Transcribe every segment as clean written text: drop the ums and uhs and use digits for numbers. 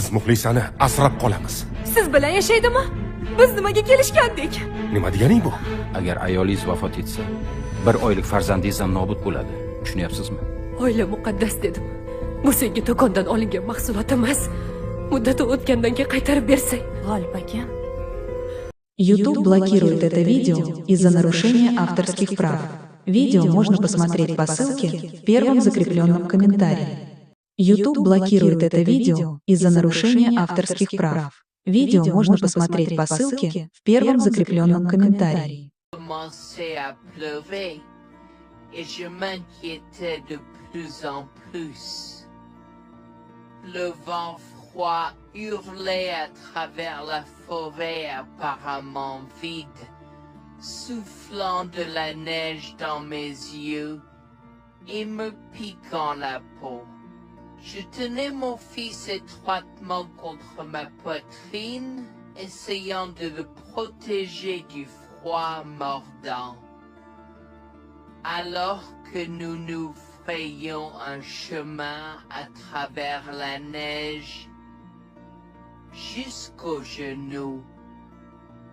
Biz Muxlisani asrab qolamiz. Siz bilan yashaydimi? Biz nimaga kelishgandik? Nima deganing bu? Agar ayolingiz vafot etsa, 1 oylik farzandingiz ham nobud bo'ladi. Tushunyapsizmi? Oila muqaddas dedim. Bu senga do'kondan olingan mahsulot emas. Muddati o'tgandan keyin qaytarib bersang. G'olib aka. YouTube блокирует это видео из-за нарушения авторских прав. Видео можно посмотреть по ссылке в первом закрепленном комментарии. YouTube блокирует это видео из-за нарушения авторских прав. Видео можно посмотреть по ссылке в первом закрепленном комментарии. Commençait à pleurer et je m'inquiétais de plus en plus. Le vent froid hurlait à travers la forêt apparemment vide, soufflant de la neige dans mes yeux et me piquant la peau. Je tenais mon fils étroitement contre ma poitrine, essayant de le protéger du froid mordant. Alors que nous nous frayions un chemin à travers la neige, jusqu'aux genoux,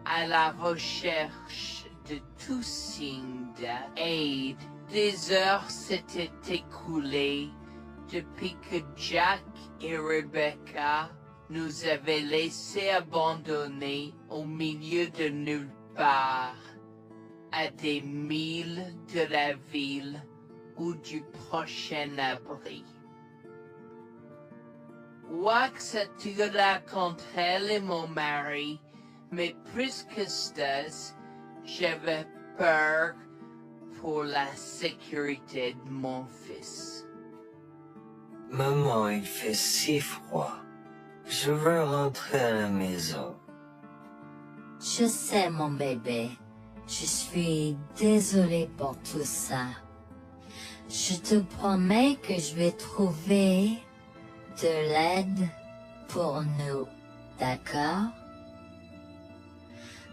à la recherche de tout signe d'aide. Des heures s'étaient écoulées depuis que Jack et Rebecca nous avaient laissés abandonnés au milieu de nulle part, à des milles de la ville ou du prochain abri. Wax attira contre elle et mon mari, mais plus que ça, j'avais peur pour la sécurité de mon fils. Maman, il fait si froid. Je veux rentrer à la maison. Je sais, mon bébé. Je suis désolée pour tout ça. Je te promets que je vais trouver de l'aide pour nous, d'accord?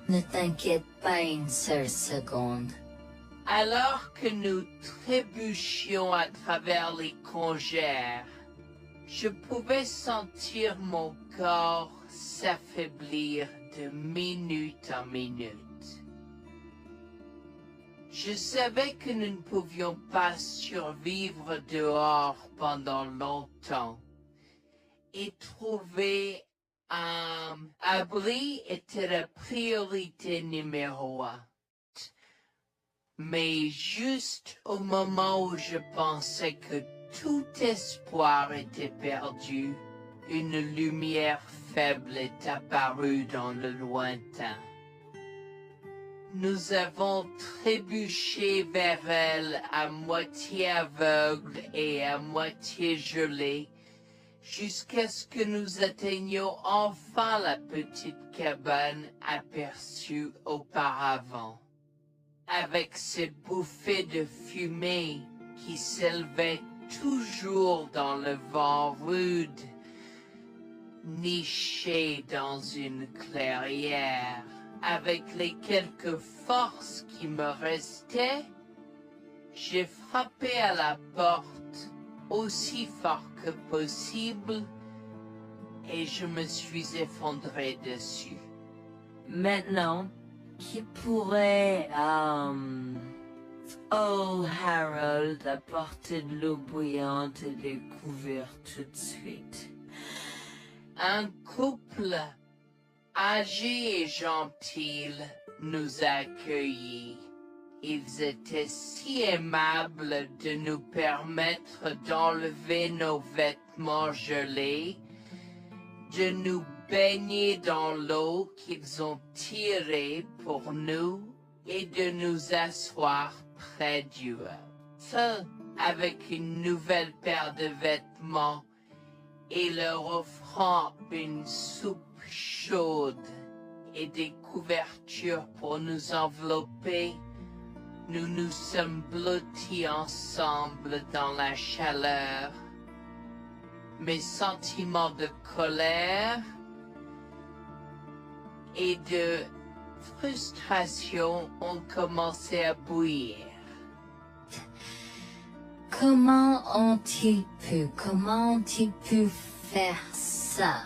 Ne t'inquiète pas une seule seconde. Alors que nous trébuchions à travers les congères, je pouvais sentir mon corps s'affaiblir de minute en minute. Je savais que nous ne pouvions pas survivre dehors pendant longtemps, et trouver un abri était la priorité numéro 1. Mais juste au moment où je pensais que tout espoir était perdu, une lumière faible est apparue dans le lointain. Nous avons trébuché vers elle à moitié aveugle et à moitié gelé, jusqu'à ce que nous atteignions enfin la petite cabane aperçue auparavant, avec ses bouffées de fumée qui s'élevaient toujours dans le vent rude, nichées dans une clairière. Avec les quelques forces qui me restaient, j'ai frappé à la porte aussi fort que possible et je me suis effondré dessus. Maintenant, qui pourrait, oh Harold, apporter de l'eau bouillante et des couverts tout de suite? Un couple âgé et gentil nous a accueillis. Ils étaient si aimables de nous permettre d'enlever nos vêtements gelés, de nous baigner dans l'eau qu'ils ont tirée pour nous et de nous asseoir près du feu avec une nouvelle paire de vêtements et leur offrant une soupe chaude et des couvertures pour nous envelopper. Nous nous sommes blottis ensemble dans la chaleur. Mes sentiments de colère et de frustration ont commencé à bouillir. Comment ont-ils pu faire ça?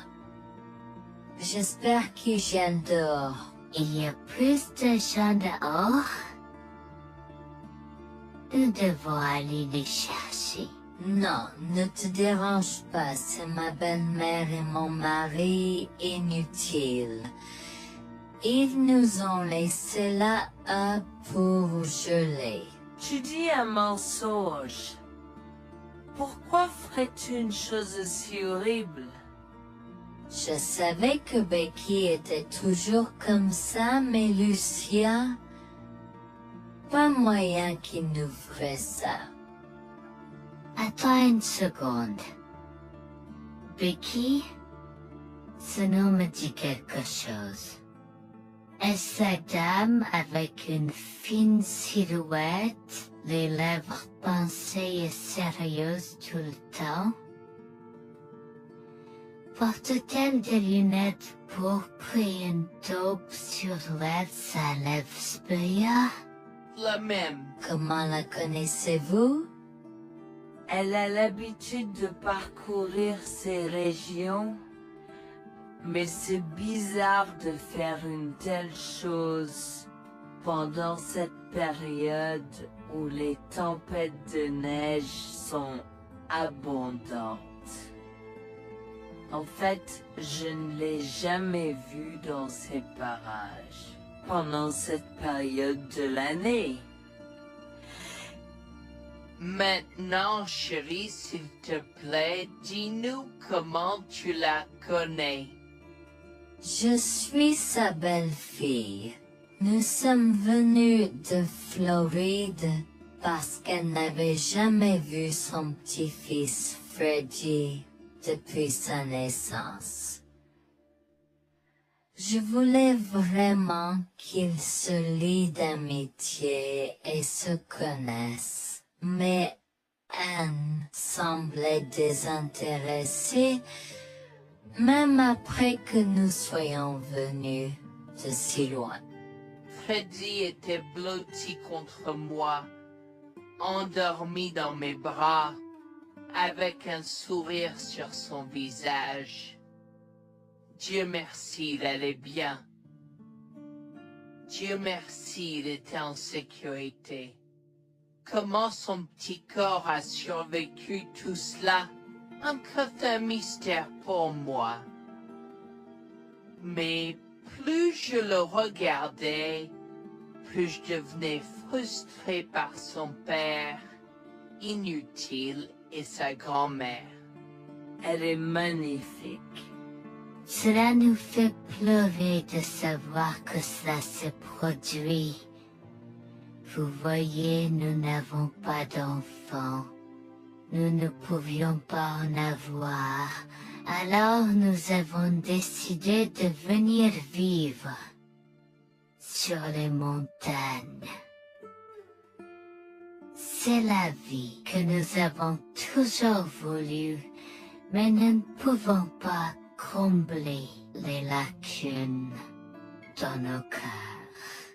J'espère qu'ils viennent dehors. Il y a plus de gens dehors. Nous devons aller les chercher. Non, ne te dérange pas, c'est ma belle-mère et mon mari inutiles. Ils nous ont laissé là pour geler. Tu dis un mensonge. Pourquoi ferais-tu une chose aussi horrible? Je savais que Becky était toujours comme ça, mais Lucia... Pas moyen qu'il nous ferait ça. Attends une seconde. Becky, ce nom me dit quelque chose. Est-ce la dame avec une fine silhouette, les lèvres pincées et sérieuses tout le temps? Porte-t-elle des lunettes pourpres et une taupe sur l'aide sa lèvre spéa? La même. Comment la connaissez-vous? Elle a l'habitude de parcourir ces régions, mais c'est bizarre de faire une telle chose pendant cette période où les tempêtes de neige sont abondantes. En fait, je ne l'ai jamais vue dans ces parages pendant cette période de l'année. Maintenant, chérie, s'il te plaît, dis-nous comment tu la connais. Je suis sa belle-fille. Nous sommes venus de Floride parce qu'elle n'avait jamais vu son petit-fils Freddy depuis sa naissance. Je voulais vraiment qu'ils se lient d'amitié et se connaissent, mais Anne semblait désintéressée, même après que nous soyons venus de si loin. Freddy était blotti contre moi, endormi dans mes bras, avec un sourire sur son visage. Dieu merci, il allait bien. Dieu merci, il était en sécurité. Comment son petit corps a survécu tout cela? Encore un mystère pour moi. Mais plus je le regardais, plus je devenais frustré par son père, inutile, et sa grand-mère. Elle est magnifique. Cela nous fait pleurer de savoir que cela se produit. Vous voyez, nous n'avons pas d'enfants. Nous ne pouvions pas en avoir. Alors nous avons décidé de venir vivre sur les montagnes. C'est la vie que nous avons toujours voulu, mais nous ne pouvons pas combler les lacunes dans nos cœurs.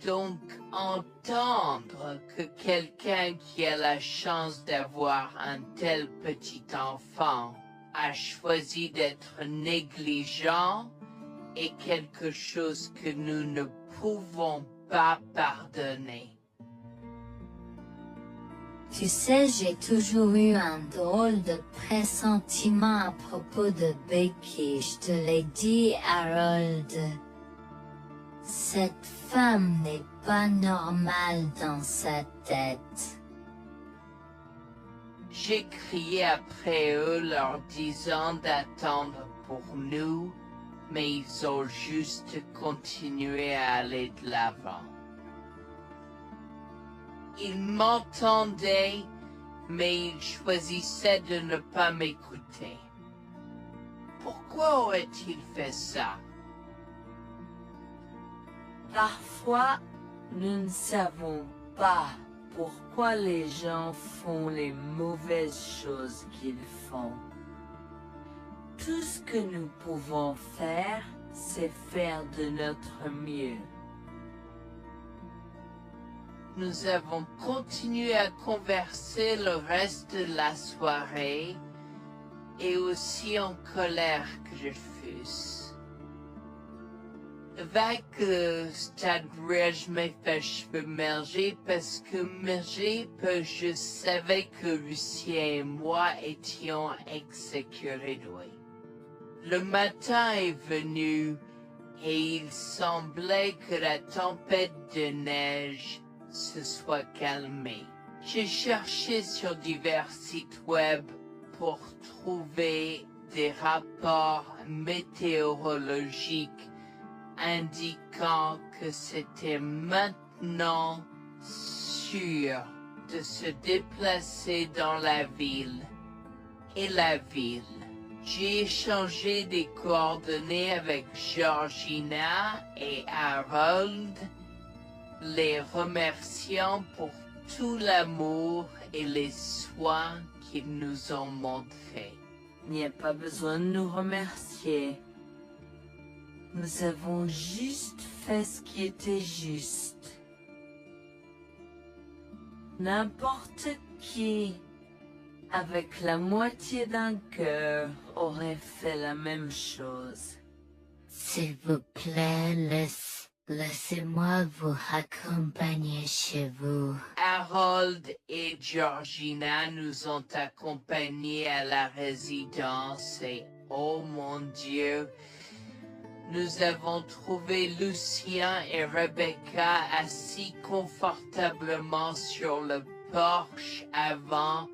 Donc, entendre que quelqu'un qui a la chance d'avoir un tel petit enfant a choisi d'être négligent est quelque chose que nous ne pouvons pas pardonner. Tu sais, j'ai toujours eu un drôle de pressentiment à propos de Becky, je te l'ai dit, Harold. Cette femme n'est pas normale dans sa tête. J'ai crié après eux leur disant d'attendre pour nous, mais ils ont juste continué à aller de l'avant. Ils m'entendaient, mais ils choisissaient de ne pas m'écouter. Pourquoi aurait-il fait ça? Parfois, nous ne savons pas pourquoi les gens font les mauvaises choses qu'ils font. Tout ce que nous pouvons faire, c'est faire de notre mieux. Nous avons continué à converser le reste de la soirée et aussi en colère que je Rufus. Vague stade je me fais cheveux merger parce que merger que je savais que Lucien et moi étions exécutés. Le matin est venu et il semblait que la tempête de neige se soit calmée. J'ai cherché sur divers sites web pour trouver des rapports météorologiques indiquant que c'était maintenant sûr de se déplacer dans la ville. Et la ville. J'ai échangé des coordonnées avec Georgina et Harold, les remerciant pour tout l'amour et les soins qu'ils nous ont montrés. Il n'y a pas besoin de nous remercier. Nous avons juste fait ce qui était juste. N'importe qui, avec la moitié d'un cœur, aurait fait la même chose. S'il vous plaît, laissez-moi vous accompagner chez vous. Harold et Georgina nous ont accompagnés à la résidence et, oh mon Dieu, nous avons trouvé Lucien et Rebecca assis confortablement sur le porche avant,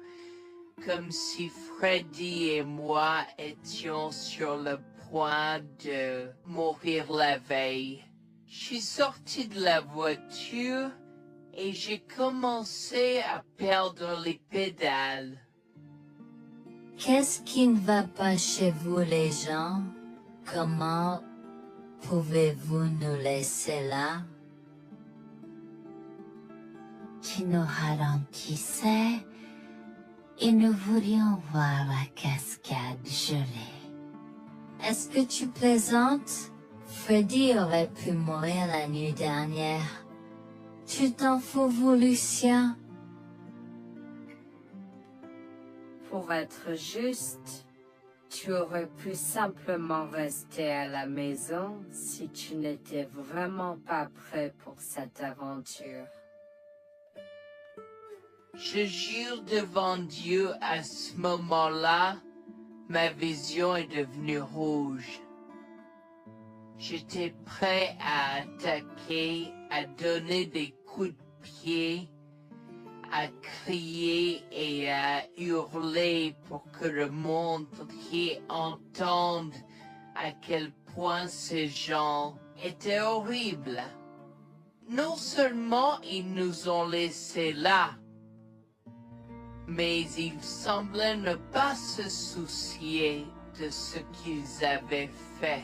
comme si Freddy et moi étions sur le point de mourir la veille. Je suis sorti de la voiture et j'ai commencé à perdre les pédales. Qu'est-ce qui ne va pas chez vous, les gens? Comment pouvez-vous nous laisser là? Tu nous ralentissais et nous voulions voir la cascade gelée. Est-ce que tu plaisantes? Freddy aurait pu mourir la nuit dernière. Tu t'en fous, vous, Lucien? Pour être juste, tu aurais pu simplement rester à la maison si tu n'étais vraiment pas prêt pour cette aventure. Je jure devant Dieu, à ce moment-là, ma vision est devenue rouge. J'étais prêt à attaquer, à donner des coups de pied, à crier et à hurler pour que le monde entier entende à quel point ces gens étaient horribles. Non seulement ils nous ont laissés là, mais ils semblaient ne pas se soucier de ce qu'ils avaient fait.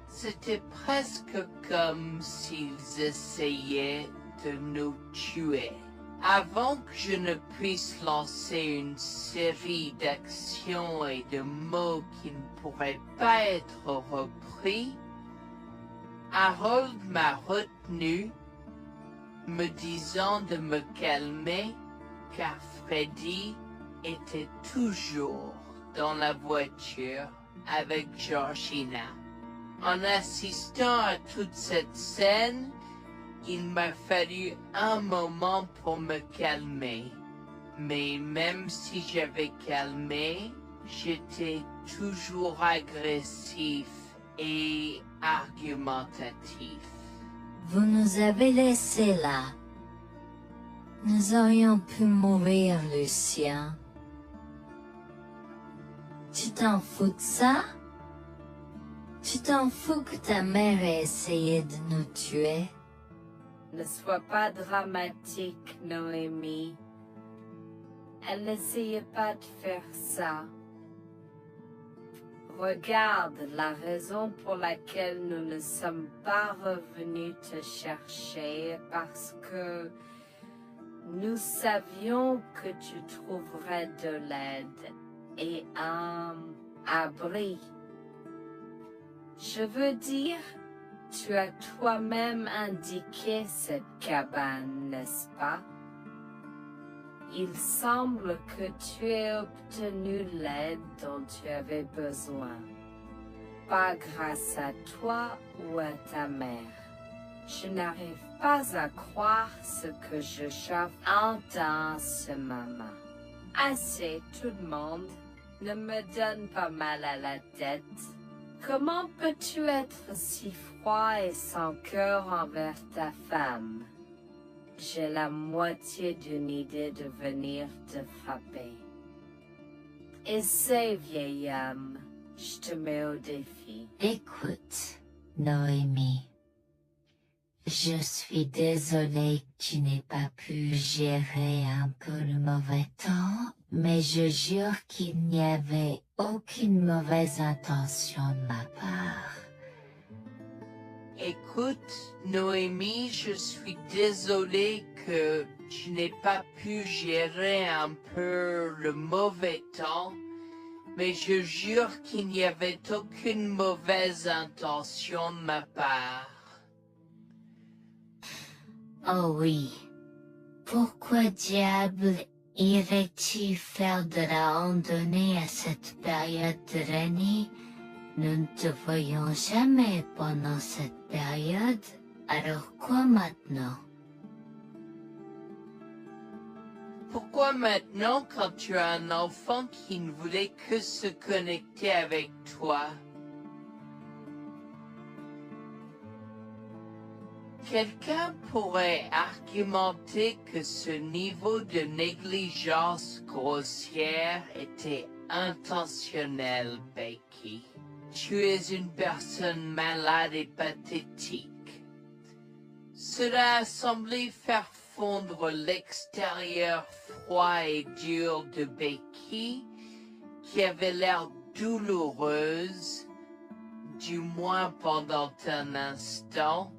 C'était presque comme s'ils essayaient de nous tuer. Avant que je ne puisse lancer une série d'actions et de mots qui ne pourraient pas être repris, Harold m'a retenu, me disant de me calmer, car Freddy était toujours dans la voiture avec Georgina. En assistant à toute cette scène, il m'a fallu un moment pour me calmer. Mais même si j'avais calmé, j'étais toujours agressif et argumentatif. Vous nous avez laissés là. Nous aurions pu mourir, Lucien. Tu t'en fous de ça? Tu t'en fous que ta mère ait essayé de nous tuer? Ne sois pas dramatique, Noémie. Elle n'essayait pas de faire ça. Regarde la raison pour laquelle nous ne sommes pas revenus te chercher, parce que nous savions que tu trouverais de l'aide et un abri. Je veux dire, tu as toi-même indiqué cette cabane, n'est-ce pas? Il semble que tu aies obtenu l'aide dont tu avais besoin. Pas grâce à toi ou à ta mère. Je n'arrive pas à croire ce que je entends ce moment. Assez, tout le monde. Ne me donne pas mal à la tête. Comment peux-tu être si froid et sans cœur envers ta femme? J'ai la moitié d'une idée de venir te frapper. Essaie, vieil homme. Je te mets au défi. Écoute, Noémie. Je suis désolée que tu n'aies pas pu gérer un peu le mauvais temps, mais je jure qu'il n'y avait aucune mauvaise intention de ma part. Écoute, Noémie, je suis désolé que tu n'aies pas pu gérer un peu le mauvais temps, mais je jure qu'il n'y avait aucune mauvaise intention de ma part. Oh oui. Pourquoi diable irais-tu faire de la randonnée à cette période de l'année? Nous ne te voyons jamais pendant cette période, alors quoi maintenant? Pourquoi maintenant quand tu as un enfant qui ne voulait que se connecter avec toi? Quelqu'un pourrait argumenter que ce niveau de négligence grossière était intentionnel, Becky. Tu es une personne malade et pathétique. Cela a semblé faire fondre l'extérieur froid et dur de Becky, qui avait l'air douloureuse, du moins pendant un instant,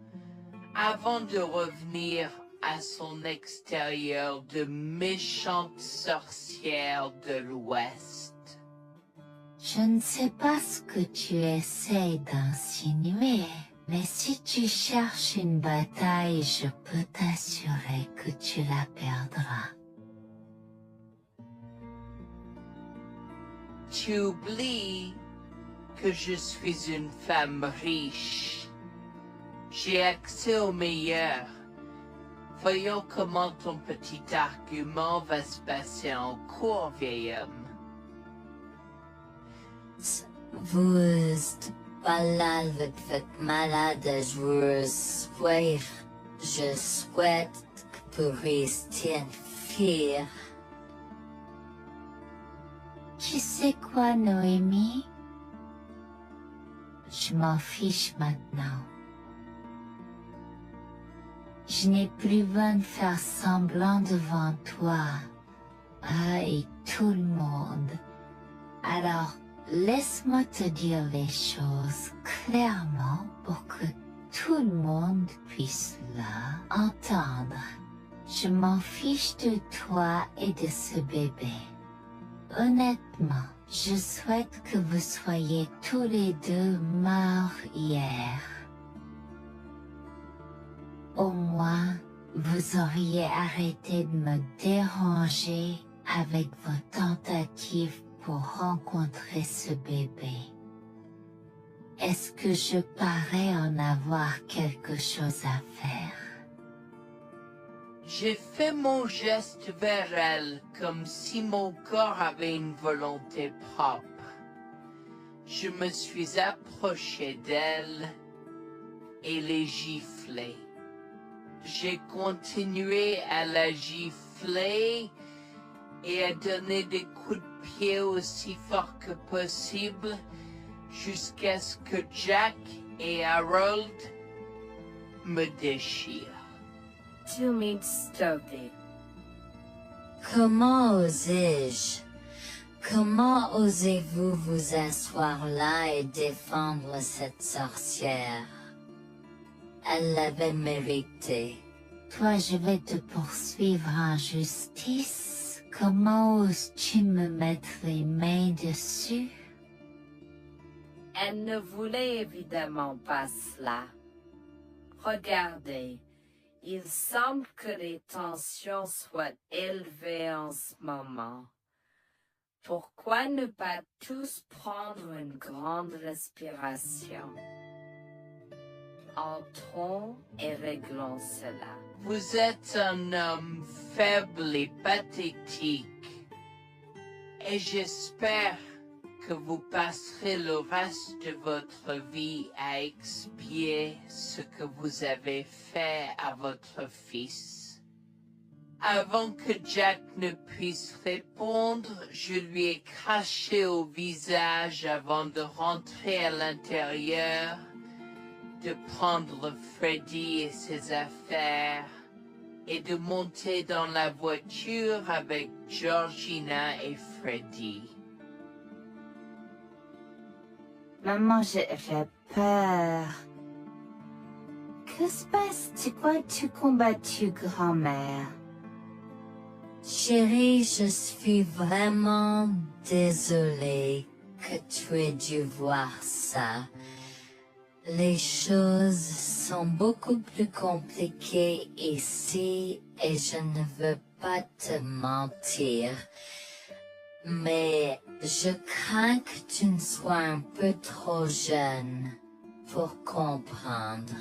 avant de revenir à son extérieur de méchante sorcière de l'Ouest. Je ne sais pas ce que tu essaies d'insinuer, mais si tu cherches une bataille, je peux t'assurer que tu la perdras. Tu oublies que je suis une femme riche. J'ai accès au meilleur. Voyons comment ton petit argument va se passer en cours, vieil homme. Vous êtes malade avec votre malade joueuse. Je souhaite que vous restiez fiers. Tu sais quoi, Noémie? Je m'en fiche maintenant. Je n'ai plus besoin de faire semblant devant toi. Et tout le monde. Alors, laisse-moi te dire les choses clairement pour que tout le monde puisse entendre. Je m'en fiche de toi et de ce bébé. Honnêtement, je souhaite que vous soyez tous les deux morts hier. Au moins, vous auriez arrêté de me déranger avec vos tentatives pour rencontrer ce bébé. Est-ce que je parais en avoir quelque chose à faire? J'ai fait mon geste vers elle comme si mon corps avait une volonté propre. Je me suis approché d'elle et l'ai giflée. J'ai continué à la gifler et à donner des coups de pied aussi fort que possible jusqu'à ce que Jack et Harold me déchirent. Tu m'instaudes. Comment osais-je? Comment osez-vous vous asseoir là et défendre cette sorcière? Elle l'avait mérité. Toi, je vais te poursuivre en justice. Comment oses-tu me mettre les mains dessus? Elle ne voulait évidemment pas cela. Regardez, Il semble que les tensions soient élevées en ce moment. Pourquoi ne pas tous prendre une grande respiration? Entrons et réglons cela. Vous êtes un homme faible et pathétique. Et j'espère que vous passerez le reste de votre vie à expier ce que vous avez fait à votre fils. Avant que Jack ne puisse répondre, je lui ai craché au visage avant de rentrer à l'intérieur, de prendre Freddy et ses affaires, et de monter dans la voiture avec Georgina et Freddy. Maman, j'ai peur. Que se passe? Tu crois que tu combattu grand-mère? Chérie, je suis vraiment désolée que tu aies dû voir ça. Les choses sont beaucoup plus compliquées ici et je ne veux pas te mentir. Mais je crains que tu ne sois un peu trop jeune pour comprendre.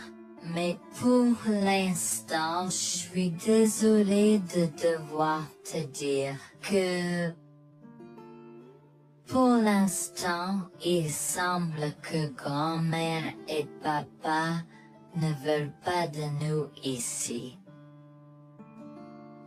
Mais pour l'instant, je suis désolée de devoir te dire que pour l'instant, il semble que grand-mère et papa ne veulent pas de nous ici.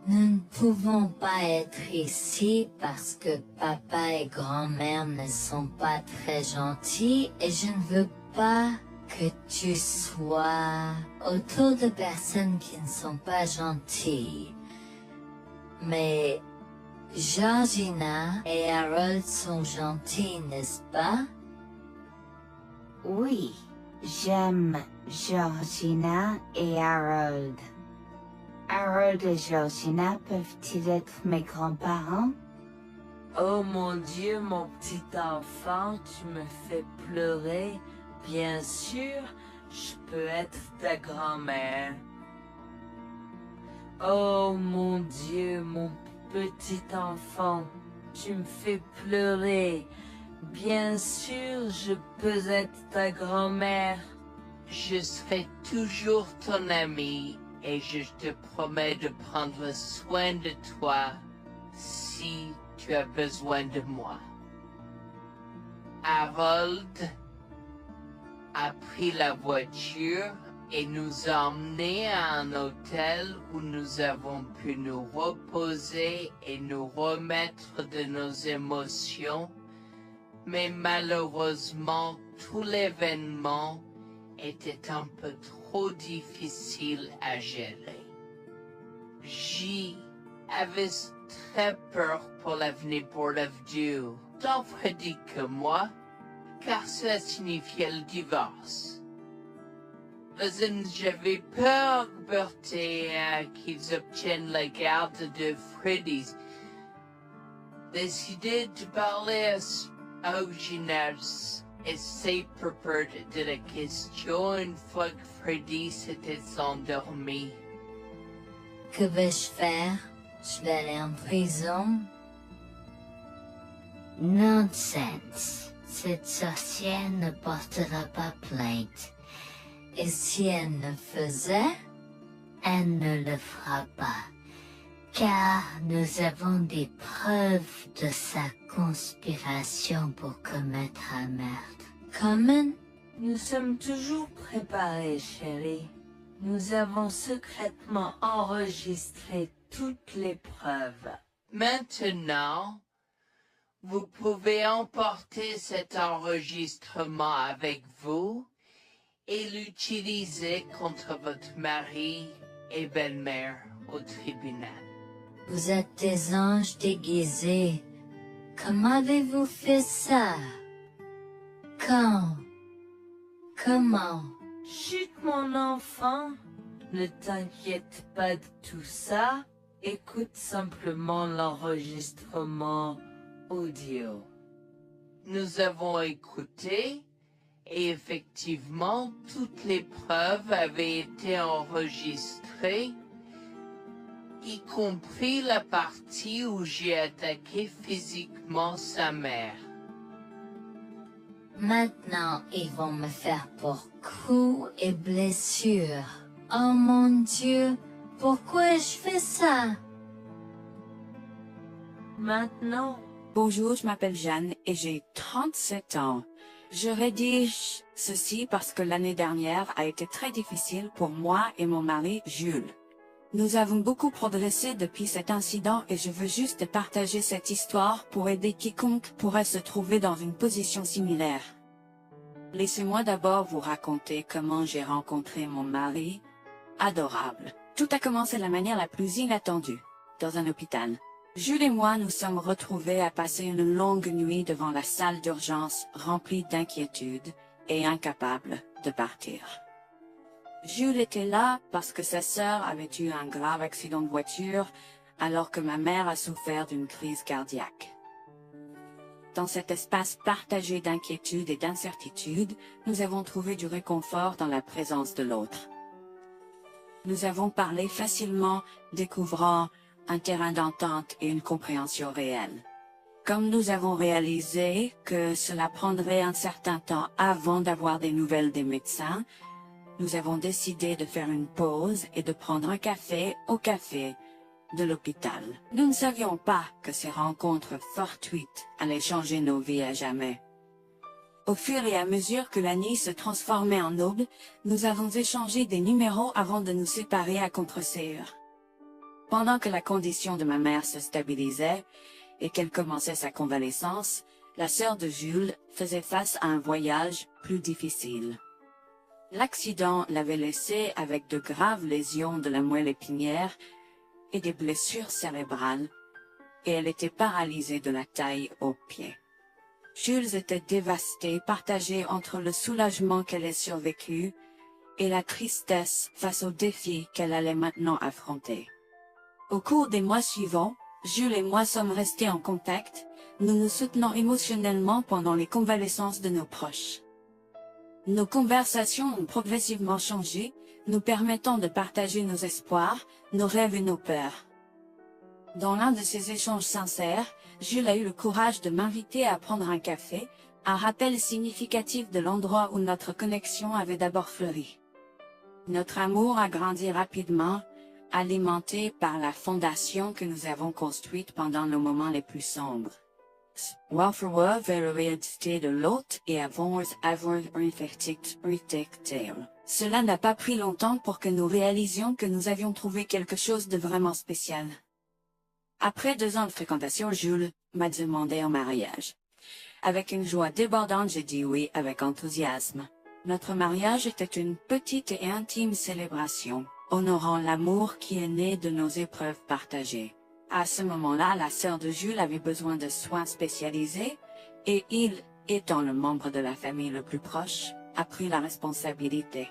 Nous ne pouvons pas être ici parce que papa et grand-mère ne sont pas très gentils et je ne veux pas que tu sois autour de personnes qui ne sont pas gentilles. Mais Georgina et Harold sont gentils, n'est-ce pas? Oui, j'aime Georgina et Harold. Harold et Georgina peuvent-ils être mes grands-parents? Oh mon Dieu, mon petit enfant, tu me fais pleurer. Bien sûr, je peux être ta grand-mère. Oh mon Dieu, mon petit enfant, tu me fais pleurer. Bien sûr, je peux être ta grand-mère. Je serai toujours ton ami et je te promets de prendre soin de toi si tu as besoin de moi. Harold a pris la voiture et nous a emmenés à un hôtel où nous avons pu nous reposer et nous remettre de nos émotions, mais malheureusement tout l'événement était un peu trop difficile à gérer. J'y avais très peur pour l'avenir pour Dieu, tant Freddy que moi, car cela signifiait le divorce. Mais j'avais peur, Bertie, qu'ils obtiennent la garde de Freddy. Décidé de parler au gymnase et s'est préparé de la question une fois que Freddy s'était endormi. Que vais-je faire? Je vais aller en prison? Nonsense. Cette sorcière ne portera pas plainte. Et si elle le faisait, elle ne le fera pas. Car nous avons des preuves de sa conspiration pour commettre un meurtre. Comment? Nous sommes toujours préparés, chérie. Nous avons secrètement enregistré toutes les preuves. Maintenant, vous pouvez emporter cet enregistrement avec vous et l'utiliser contre votre mari et belle-mère au tribunal. Vous êtes des anges déguisés. Comment avez-vous fait ça? Quand? Comment? Chut, mon enfant, ne t'inquiète pas de tout ça. Écoute simplement l'enregistrement audio. Nous avons écouté Et effectivement, toutes les preuves avaient été enregistrées, y compris la partie où j'ai attaqué physiquement sa mère. Maintenant, ils vont me faire pour coups et blessures. Oh mon Dieu, pourquoi je fais ça? Maintenant, Bonjour, je m'appelle Jeanne et j'ai 37 ans. Je rédige ceci parce que l'année dernière a été très difficile pour moi et mon mari Jules. Nous avons beaucoup progressé depuis cet incident et je veux juste partager cette histoire pour aider quiconque pourrait se trouver dans une position similaire. Laissez-moi d'abord vous raconter comment j'ai rencontré mon mari, adorable. Tout a commencé de la manière la plus inattendue, dans un hôpital. Jules et moi nous sommes retrouvés à passer une longue nuit devant la salle d'urgence remplie d'inquiétude et incapables de partir. Jules était là parce que sa sœur avait eu un grave accident de voiture alors que ma mère a souffert d'une crise cardiaque. Dans cet espace partagé d'inquiétude et d'incertitude, nous avons trouvé du réconfort dans la présence de l'autre. Nous avons parlé facilement, découvrant un terrain d'entente et une compréhension réelle. Comme nous avons réalisé que cela prendrait un certain temps avant d'avoir des nouvelles des médecins, nous avons décidé de faire une pause et de prendre un café au café de l'hôpital. Nous ne savions pas que ces rencontres fortuites allaient changer nos vies à jamais. Au fur et à mesure que la nuit se transformait en aube, nous avons échangé des numéros avant de nous séparer à contre-séance. Pendant que la condition de ma mère se stabilisait et qu'elle commençait sa convalescence, la sœur de Jules faisait face à un voyage plus difficile. L'accident l'avait laissée avec de graves lésions de la moelle épinière et des blessures cérébrales, et elle était paralysée de la taille aux pieds. Jules était dévasté, partagé entre le soulagement qu'elle ait survécu et la tristesse face aux défis qu'elle allait maintenant affronter. Au cours des mois suivants, Jules et moi sommes restés en contact, nous nous soutenons émotionnellement pendant les convalescences de nos proches. Nos conversations ont progressivement changé, nous permettant de partager nos espoirs, nos rêves et nos peurs. Dans l'un de ces échanges sincères, Jules a eu le courage de m'inviter à prendre un café, un rappel significatif de l'endroit où notre connexion avait d'abord fleuri. Notre amour a grandi rapidement, alimenté par la fondation que nous avons construite pendant nos moments les plus sombres. Welfare vers l'identité de l'autre et avons avoir Cela n'a pas pris longtemps pour que nous réalisions que nous avions trouvé quelque chose de vraiment spécial. Après 2 ans de fréquentation, Jules m'a demandé en mariage. Avec une joie débordante, j'ai dit oui avec enthousiasme. Notre mariage était une petite et intime célébration, honorant l'amour qui est né de nos épreuves partagées. À ce moment-là, la sœur de Jules avait besoin de soins spécialisés, et il, étant le membre de la famille le plus proche, a pris la responsabilité.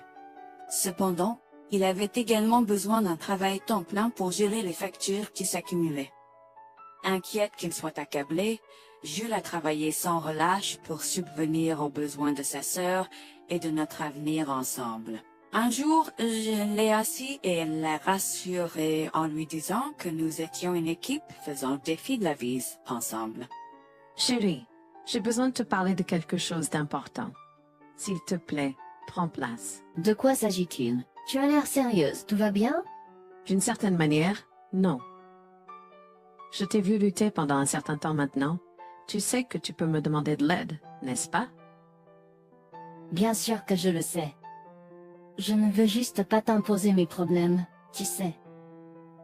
Cependant, il avait également besoin d'un travail temps plein pour gérer les factures qui s'accumulaient. Inquiète qu'il soit accablé, Jules a travaillé sans relâche pour subvenir aux besoins de sa sœur et de notre avenir ensemble. Un jour, je l'ai assis et l'ai rassuré en lui disant que nous étions une équipe faisant le défi de la vie ensemble. Chérie, j'ai besoin de te parler de quelque chose d'important. S'il te plaît, prends place. De quoi s'agit-il? Tu as l'air sérieuse, tout va bien? D'une certaine manière, non. Je t'ai vu lutter pendant un certain temps maintenant. Tu sais que tu peux me demander de l'aide, n'est-ce pas? Bien sûr que je le sais. Je ne veux juste pas t'imposer mes problèmes, tu sais.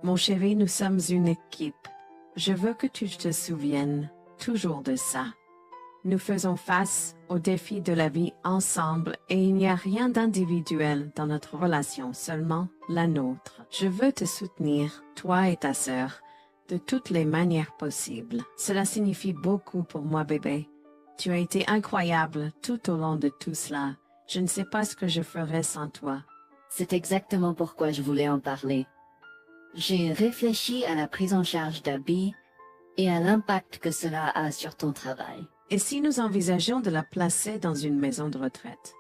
Mon chéri, nous sommes une équipe. Je veux que tu te souviennes toujours de ça. Nous faisons face aux défis de la vie ensemble et il n'y a rien d'individuel dans notre relation, seulement la nôtre. Je veux te soutenir, toi et ta sœur, de toutes les manières possibles. Cela signifie beaucoup pour moi, bébé. Tu as été incroyable tout au long de tout cela. Je ne sais pas ce que je ferais sans toi. C'est exactement pourquoi je voulais en parler. J'ai réfléchi à la prise en charge d'Abby et à l'impact que cela a sur ton travail. Et si nous envisageons de la placer dans une maison de retraite?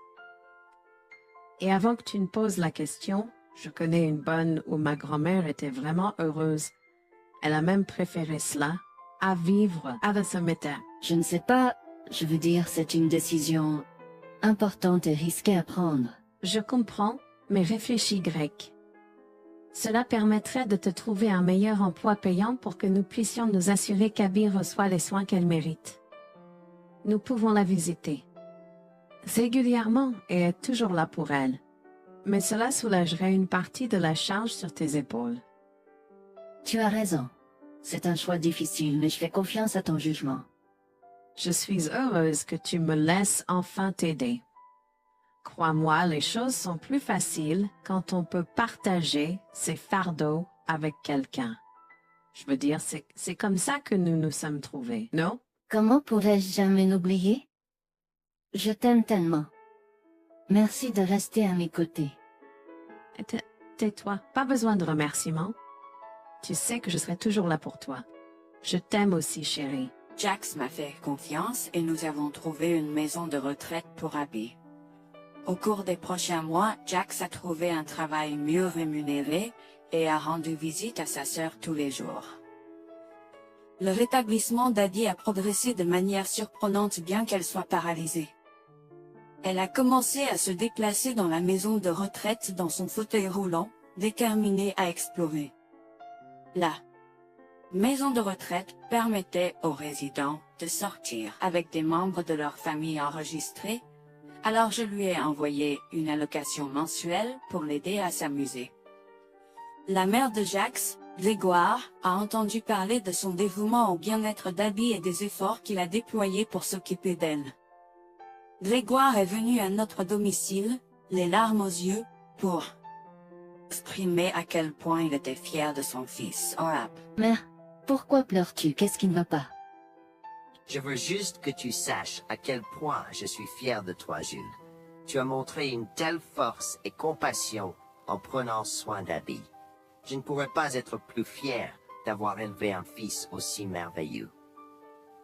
Et avant que tu ne poses la question, je connais une bonne où ma grand-mère était vraiment heureuse. Elle a même préféré cela à vivre à la cimetière. Je ne sais pas, je veux dire, c'est une décision importante et risquée à prendre. Je comprends, mais réfléchis grec. Cela permettrait de te trouver un meilleur emploi payant pour que nous puissions nous assurer qu'Abby reçoit les soins qu'elle mérite. Nous pouvons la visiter régulièrement et être toujours là pour elle. Mais cela soulagerait une partie de la charge sur tes épaules. Tu as raison. C'est un choix difficile, mais je fais confiance à ton jugement. Je suis heureuse que tu me laisses enfin t'aider. Crois-moi, les choses sont plus faciles quand on peut partager ses fardeaux avec quelqu'un. Je veux dire, c'est comme ça que nous nous sommes trouvés, non? Comment pourrais-je jamais l'oublier? Je t'aime tellement. Merci de rester à mes côtés. Tais-toi, pas besoin de remerciements. Tu sais que je serai toujours là pour toi. Je t'aime aussi, chérie. Jax m'a fait confiance et nous avons trouvé une maison de retraite pour Abby. Au cours des prochains mois, Jax a trouvé un travail mieux rémunéré et a rendu visite à sa sœur tous les jours. Le rétablissement d'Abby a progressé de manière surprenante bien qu'elle soit paralysée. Elle a commencé à se déplacer dans la maison de retraite dans son fauteuil roulant, déterminée à explorer. La maison de retraite permettait aux résidents de sortir avec des membres de leur famille enregistrés, alors je lui ai envoyé une allocation mensuelle pour l'aider à s'amuser. La mère de Jax, Grégoire, a entendu parler de son dévouement au bien-être d'Abby et des efforts qu'il a déployés pour s'occuper d'elle. Grégoire est venu à notre domicile, les larmes aux yeux, pour exprimer à quel point il était fier de son fils, Orab. Mère, pourquoi pleures-tu? Qu'est-ce qui ne va pas? Je veux juste que tu saches à quel point je suis fier de toi, Jules. Tu as montré une telle force et compassion en prenant soin d'Abby. Je ne pourrais pas être plus fier d'avoir élevé un fils aussi merveilleux.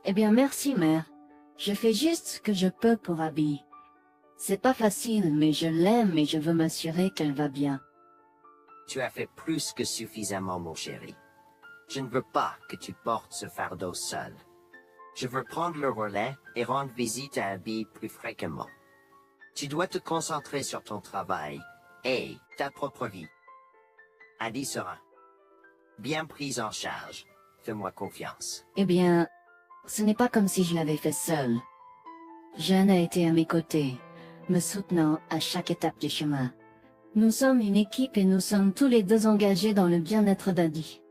Eh bien, merci, mère. Je fais juste ce que je peux pour Abby. C'est pas facile, mais je l'aime et je veux m'assurer qu'elle va bien. Tu as fait plus que suffisamment, mon chéri. Je ne veux pas que tu portes ce fardeau seul. Je veux prendre le relais et rendre visite à Abby plus fréquemment. Tu dois te concentrer sur ton travail et ta propre vie. Abby sera bien prise en charge. Fais-moi confiance. Eh bien, ce n'est pas comme si je l'avais fait seule. Jeanne a été à mes côtés, me soutenant à chaque étape du chemin. Nous sommes une équipe et nous sommes tous les deux engagés dans le bien-être d'Abby.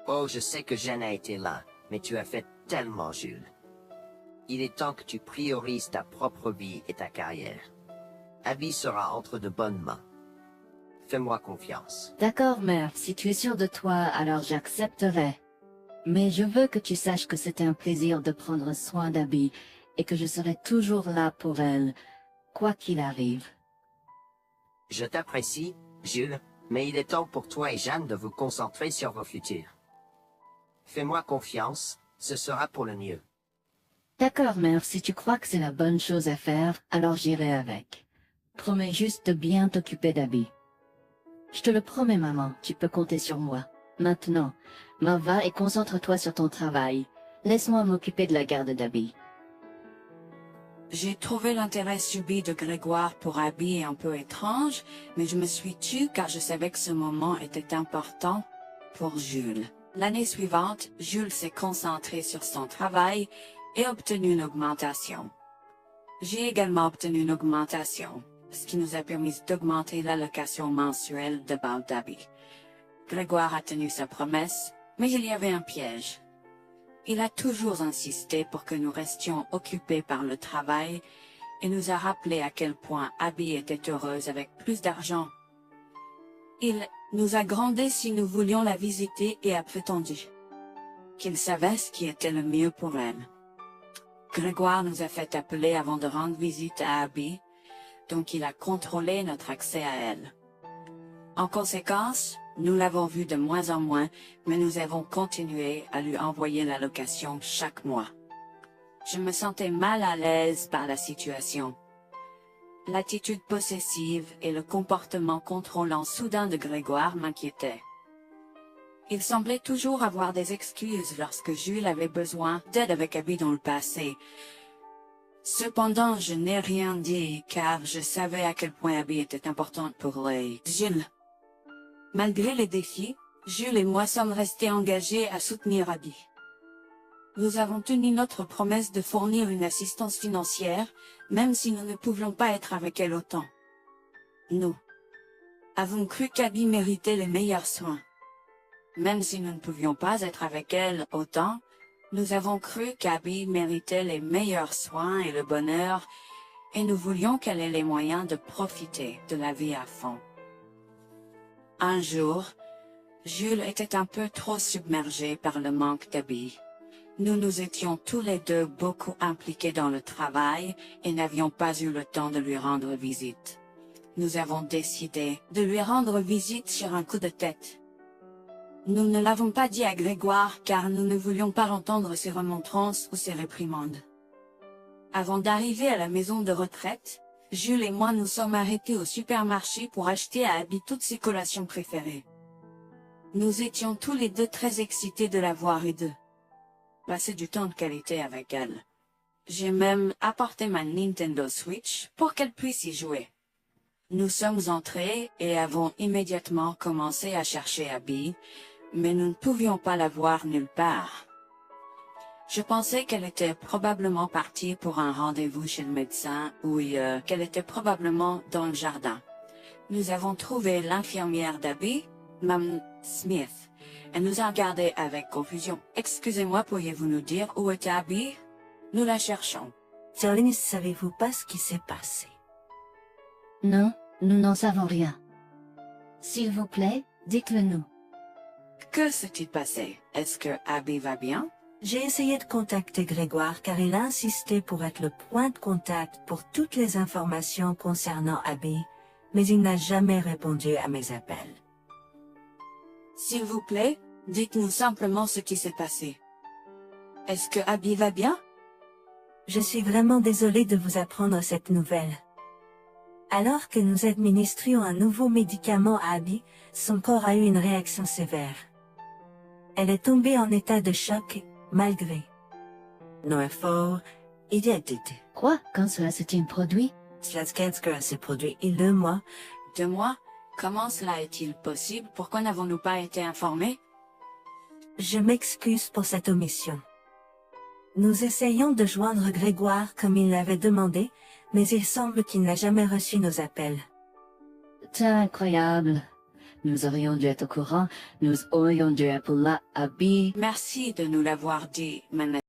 Oh, je sais que Jeanne a été là, mais tu as fait tellement, Jules. Il est temps que tu priorises ta propre vie et ta carrière. Abby sera entre de bonnes mains. Fais-moi confiance. D'accord, mère, si tu es sûre de toi, alors j'accepterai. Mais je veux que tu saches que c'est un plaisir de prendre soin d'Abby et que je serai toujours là pour elle, quoi qu'il arrive. Je t'apprécie, Jules, mais il est temps pour toi et Jeanne de vous concentrer sur vos futurs. Fais-moi confiance, ce sera pour le mieux. D'accord, mère, si tu crois que c'est la bonne chose à faire, alors j'irai avec. Promets juste de bien t'occuper d'Abby. Je te le promets, maman, tu peux compter sur moi. Maintenant, va et concentre-toi sur ton travail. Laisse-moi m'occuper de la garde d'Abby. J'ai trouvé l'intérêt subi de Grégoire pour Abby un peu étrange, mais je me suis tue car je savais que ce moment était important pour Jules. L'année suivante, Jules s'est concentré sur son travail et obtenu une augmentation. J'ai également obtenu une augmentation, ce qui nous a permis d'augmenter l'allocation mensuelle de base d'Abby. Grégoire a tenu sa promesse, mais il y avait un piège. Il a toujours insisté pour que nous restions occupés par le travail et nous a rappelé à quel point Abby était heureuse avec plus d'argent. Il nous a grondé si nous voulions la visiter et a prétendu qu'il savait ce qui était le mieux pour elle. Grégoire nous a fait appeler avant de rendre visite à Abby, donc il a contrôlé notre accès à elle. En conséquence, nous l'avons vue de moins en moins, mais nous avons continué à lui envoyer l'allocation chaque mois. Je me sentais mal à l'aise par la situation. L'attitude possessive et le comportement contrôlant soudain de Grégoire m'inquiétaient. Il semblait toujours avoir des excuses lorsque Jules avait besoin d'aide avec Abby dans le passé. Cependant, je n'ai rien dit car je savais à quel point Abby était importante pour Jules. Malgré les défis, Jules et moi sommes restés engagés à soutenir Abby. Nous avons tenu notre promesse de fournir une assistance financière, même si nous ne pouvions pas être avec elle autant. Nous avons cru qu'Abby méritait les meilleurs soins. Même si nous ne pouvions pas être avec elle autant, nous avons cru qu'Abby méritait les meilleurs soins et le bonheur, et nous voulions qu'elle ait les moyens de profiter de la vie à fond. Un jour, Jules était un peu trop submergé par le manque d'Abby. Nous nous étions tous les deux beaucoup impliqués dans le travail et n'avions pas eu le temps de lui rendre visite. Nous avons décidé de lui rendre visite sur un coup de tête. Nous ne l'avons pas dit à Grégoire car nous ne voulions pas entendre ses remontrances ou ses réprimandes. Avant d'arriver à la maison de retraite, Jules et moi nous sommes arrêtés au supermarché pour acheter à Abby toutes ses collations préférées. Nous étions tous les deux très excités de la voir et de passer du temps de qualité avec elle. J'ai même apporté ma Nintendo Switch pour qu'elle puisse y jouer. Nous sommes entrés et avons immédiatement commencé à chercher Abby, mais nous ne pouvions pas la voir nulle part. Je pensais qu'elle était probablement partie pour un rendez-vous chez le médecin ou qu'elle était probablement dans le jardin. Nous avons trouvé l'infirmière d'Abby, Mme Smith. Elle nous a regardés avec confusion. « Excusez-moi, pourriez-vous nous dire où était Abby? Nous la cherchons. » Sir, ne savez-vous pas ce qui s'est passé? Non, nous n'en savons rien. S'il vous plaît, dites-le nous. Que s'est-il passé? Est-ce que Abby va bien? J'ai essayé de contacter Grégoire car il a insisté pour être le point de contact pour toutes les informations concernant Abby, mais il n'a jamais répondu à mes appels. S'il vous plaît, dites-nous simplement ce qui s'est passé. Est-ce que Abby va bien? Je suis vraiment désolée de vous apprendre cette nouvelle. Alors que nous administrions un nouveau médicament à Abby, son corps a eu une réaction sévère. Elle est tombée en état de choc, malgré nos efforts, il y a été. Quoi? Quand cela s'est-il produit? Cela s'est produit il y a 2 mois. 2 mois? Comment cela est-il possible? Pourquoi n'avons-nous pas été informés? Je m'excuse pour cette omission. Nous essayons de joindre Grégoire comme il l'avait demandé, mais il semble qu'il n'a jamais reçu nos appels. C'est incroyable. Nous aurions dû être au courant, nous aurions dû appeler Abby. Merci de nous l'avoir dit, Manette.